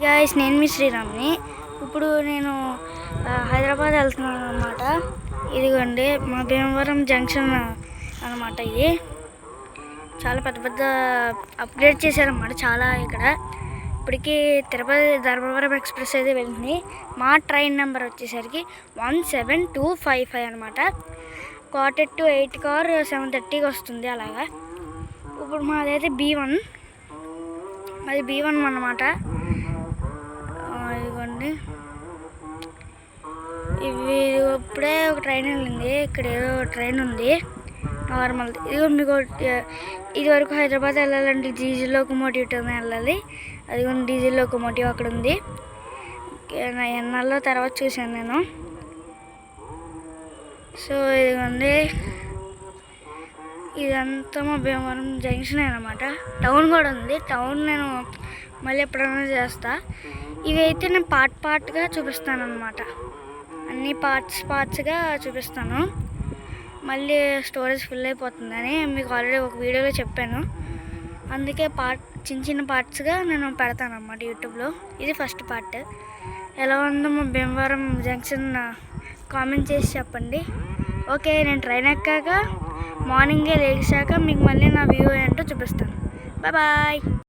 Guys, నేను మీ శ్రీరామ్ని. ఇప్పుడు నేను హైదరాబాద్ వెళ్తున్నాను అన్నమాట. ఇదిగోండి మా భీమవరం జంక్షన్ అన్నమాట. ఇది చాలా పెద్ద అప్గ్రేడ్ చేశారన్నమాట. చాలా ఇక్కడ ఇప్పటికీ తిరుపతి ధర్మవరం ఎక్స్ప్రెస్ అయితే వెళ్తుంది. మా ట్రైన్ నెంబర్ వచ్చేసరికి 17255 అనమాట. 7:45 కార్ 7:30కి వస్తుంది. అలాగా ఇప్పుడు మాదైతే B1, అది B1 అన్నమాట. ఇదిగోండి, ఇవి ఇప్పుడే ఒక ట్రైన్ వెళ్ళింది. ఇక్కడ ఏదో ట్రైన్ ఉంది నార్మల్. ఇదిగో మీకు ఇది వరకు హైదరాబాద్ వెళ్ళాలంటే డీజిల్ లోకోమోటివ్తో వెళ్ళాలి. అదిగోండి డీజిల్ లోకోమోటివ్ అక్కడ ఉంది. ఎన్నాళ్ళలో తర్వాత చూశాను నేను. సో ఇదిగోండి, ఇదంతా మా భీమవరం జంక్షన్ అనమాట. టౌన్ కూడా ఉంది. టౌన్ నేను మళ్ళీ ఎప్పుడైనా చేస్తా. ఇవి అయితే నేను పార్ట్గా చూపిస్తాను అనమాట. అన్ని పార్ట్స్గా చూపిస్తాను. మళ్ళీ స్టోరేజ్ ఫుల్ అయిపోతుందని మీకు ఆల్రెడీ ఒక వీడియోలో చెప్పాను. అందుకే చిన్న పార్ట్స్గా నేను పెడతాను అన్నమాట యూట్యూబ్లో. ఇది ఫస్ట్ పార్ట్. ఎలా ఉందో మా భీమవరం జంక్షన్ కామెంట్ చేసి చెప్పండి. ఓకే, నేను ట్రైన్ ఎక్కాక మార్నింగే లేచాక మీకు మళ్ళీ నా వ్యూ ఏంటో చూపిస్తాను. బాయ్.